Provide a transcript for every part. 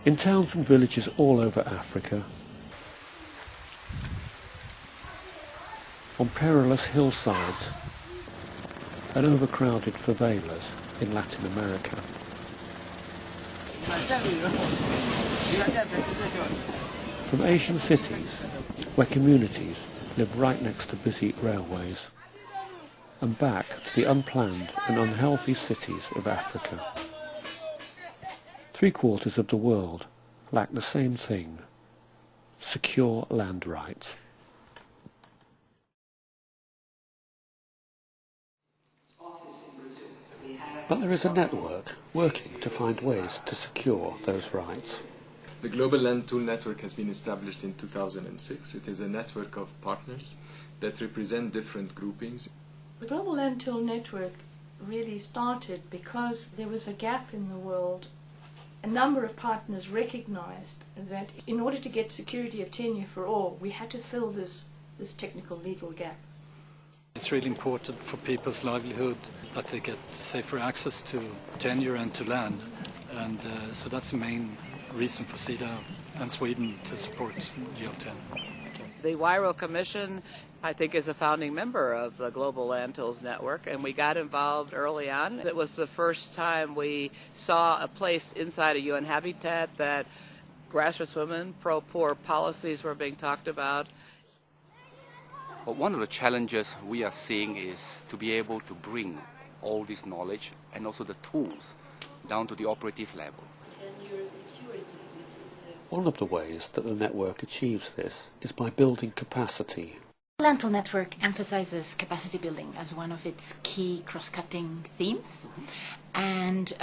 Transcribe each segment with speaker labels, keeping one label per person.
Speaker 1: In towns and villages all over Africa, on perilous hillsides and overcrowded favelas in Latin America. From Asian cities, where communities live right next to busy railways, and back to the unplanned and unhealthy cities of Africa. 3/4 of the world lack the same thing: secure land rights. But there is a network working to find ways to secure those rights.
Speaker 2: The Global Land Tool Network has been established in 2006. It is a network of partners that represent different groupings.
Speaker 3: The Global Land Tool Network really started because there was a gap in the world. A number of partners recognized that in order to get security of tenure for all, we had to fill this technical legal gap.
Speaker 4: It's really important for people's livelihood that they get safer access to tenure and to land, and so that's the main reason for CEDAW and Sweden to support GL10.
Speaker 5: The WIRO Commission, I think, is a founding member of the Global Land Tools Network, and we got involved early on. It was the first time we saw a place inside a UN habitat that grassroots women, pro-poor policies were being talked about.
Speaker 6: But one of the challenges we are seeing is to be able to bring all this knowledge and also the tools down to the operative level.
Speaker 1: One of the ways that the network achieves this is by building capacity.
Speaker 7: The Land Tool Network emphasizes capacity building as one of its key cross-cutting themes, and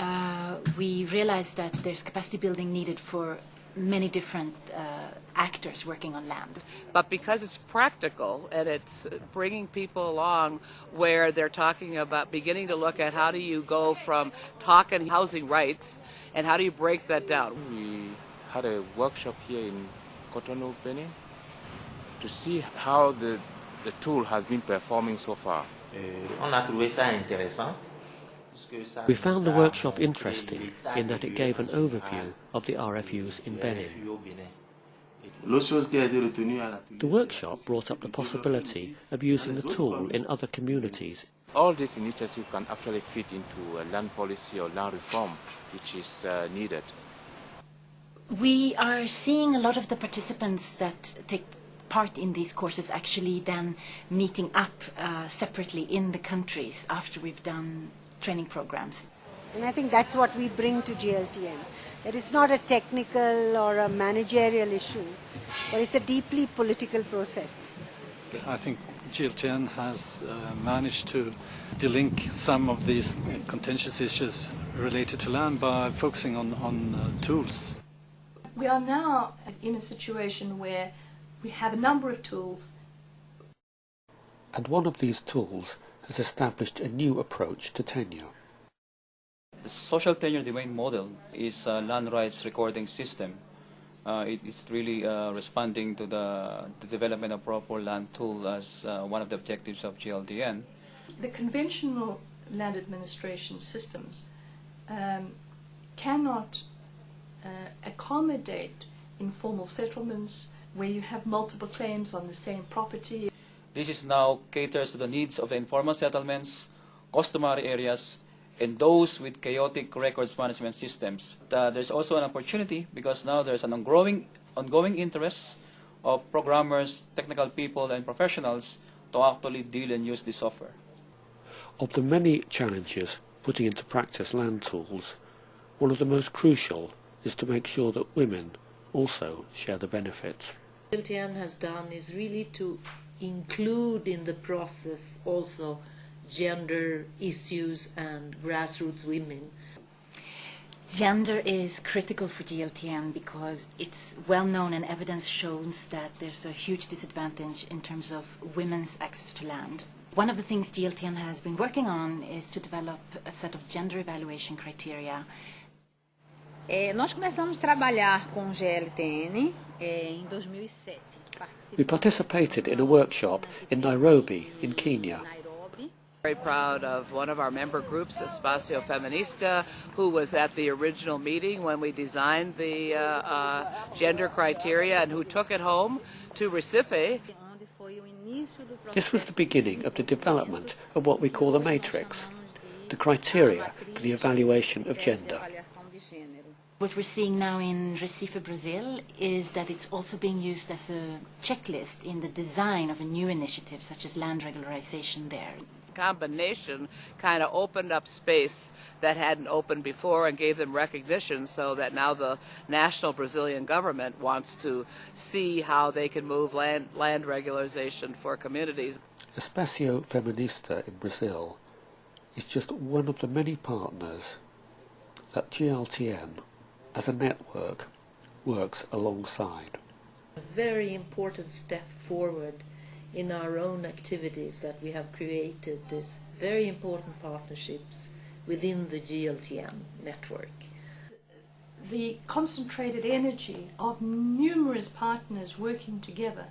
Speaker 7: we realize that there's capacity building needed for many different actors working on land.
Speaker 5: But because it's practical and it's bringing people along where they're talking about beginning to look at how do you go from talking housing rights and how do you break that down.
Speaker 8: We had a workshop here in Cotonou, Benin, to see how the tool has been performing so far.
Speaker 1: We found the workshop interesting in that it gave an overview of the RFUs in Benin. The workshop brought up the possibility of using the tool in other communities.
Speaker 8: All this initiative can actually fit into a land policy or land reform which is needed.
Speaker 7: We are seeing a lot of the participants that take part in these courses actually then meeting up separately in the countries after we've done training programs.
Speaker 9: And I think that's what we bring to GLTN. That it's not a technical or a managerial issue, but it's a deeply political process.
Speaker 4: I think GLTN has managed to delink some of these contentious issues related to land by focusing on tools.
Speaker 3: We are now in a situation where we have a number of tools.
Speaker 1: And one of these tools has established a new approach to tenure.
Speaker 10: The social tenure domain model is a land rights recording system. It is really responding to the development of proper land tool as one of the objectives of GLTN.
Speaker 3: The conventional land administration systems cannot accommodate informal settlements where you have multiple claims on the same property.
Speaker 10: This is now caters to the needs of the informal settlements, customary areas, and those with chaotic records management systems. There's also an opportunity because now there's an ongoing interest of programmers, technical people, and professionals to actually deal and use this software.
Speaker 1: Of the many challenges putting into practice land tools, one of the most crucial is to make sure that women also share the benefits.
Speaker 11: What GLTN has done is really to include in the process also gender issues and grassroots women.
Speaker 7: Gender is critical for GLTN because it's well known and evidence shows that there's a huge disadvantage in terms of women's access to land. One of the things GLTN has been working on is to develop a set of gender evaluation criteria.
Speaker 12: Nós começamos a trabalhar com GLTN em 2007.
Speaker 1: We participated in a workshop in Nairobi, in Kenya.
Speaker 5: Very proud of one of our member groups, Espacio Feminista, who was at the original meeting when we designed the gender criteria and who took it home to Recife.
Speaker 1: This was the beginning of the development of what we call the matrix, the criteria for the evaluation of gender.
Speaker 7: What we're seeing now in Recife, Brazil, is that it's also being used as a checklist in the design of a new initiative, such as land regularization there.
Speaker 5: Combination kind of opened up space that hadn't opened before and gave them recognition, so that now the national Brazilian government wants to see how they can move land regularization for communities.
Speaker 1: Espacio Feminista in Brazil is just one of the many partners that GLTN as a network works alongside.
Speaker 11: A very important step forward in our own activities that we have created these very important partnerships within the GLTN network.
Speaker 3: The concentrated energy of numerous partners working together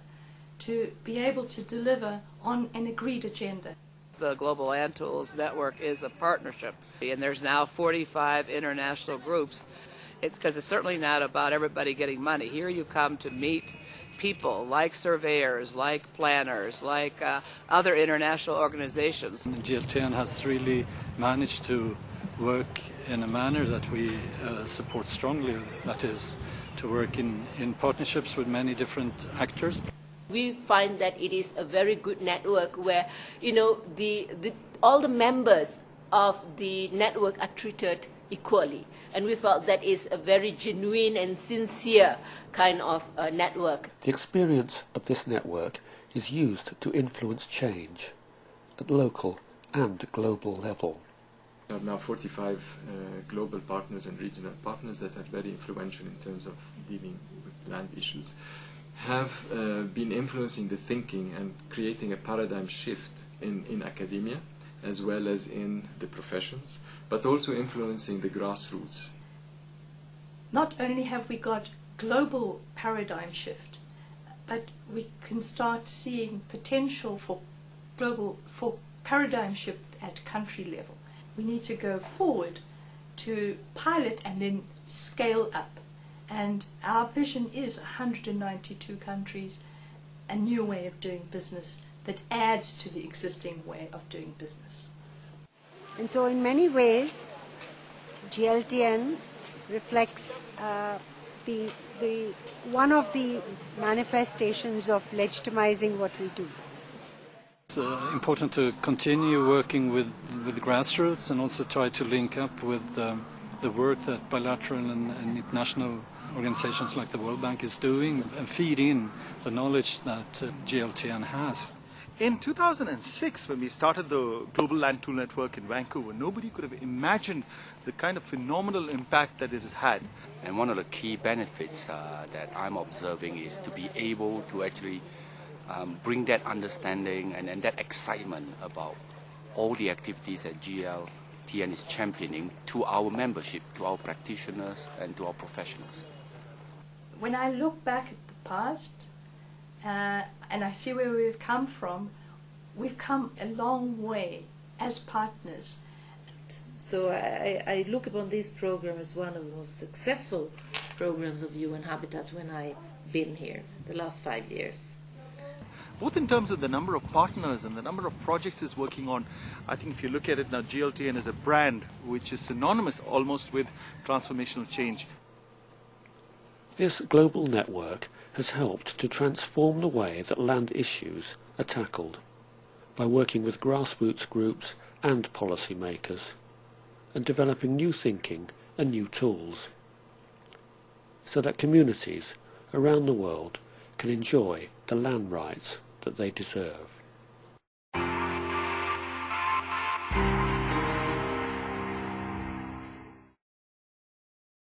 Speaker 3: to be able to deliver on an agreed agenda.
Speaker 5: The Global Land Tools Network is a partnership, and there's now 45 international groups. It's because it's certainly not about everybody getting money. Here you come to meet people like surveyors, like planners, like other international organizations.
Speaker 4: And GLTN has really managed to work in a manner that we support strongly, that is, to work in partnerships with many different actors.
Speaker 13: We find that it is a very good network where, you know, all the members of the network are treated equally. And we felt that is a very genuine and sincere kind of network.
Speaker 1: The experience of this network is used to influence change at local and global level.
Speaker 2: We have now 45 global partners and regional partners that are very influential in terms of dealing with land issues, have been influencing the thinking and creating a paradigm shift in academia as well as in the professions, but also influencing the grassroots.
Speaker 3: Not only have we got global paradigm shift, but we can start seeing potential for paradigm shift at country level. We need to go forward to pilot and then scale up. And our vision is 192 countries, a new way of doing business that adds to the existing way of doing business.
Speaker 9: And so in many ways, GLTN reflects one of the manifestations of legitimizing what we do.
Speaker 4: It's important to continue working with grassroots and also try to link up with the work that bilateral and international organizations like the World Bank is doing and feed in the knowledge that GLTN has.
Speaker 14: In 2006, when we started the Global Land Tool Network in Vancouver, nobody could have imagined the kind of phenomenal impact that it has had.
Speaker 6: And one of the key benefits that I'm observing is to be able to actually bring that understanding and that excitement about all the activities that GLTN is championing to our membership, to our practitioners and to our professionals.
Speaker 3: When I look back at the past, and I see where we've come from, we've come a long way as partners.
Speaker 11: So I look upon this program as one of the most successful programs of UN Habitat when I've been here the last 5 years.
Speaker 14: Both in terms of the number of partners and the number of projects it's working on, I think if you look at it now, GLTN is a brand which is synonymous almost with transformational change.
Speaker 1: This global network has helped to transform the way that land issues are tackled by working with grassroots groups and policymakers and developing new thinking and new tools so that communities around the world can enjoy the land rights that they deserve.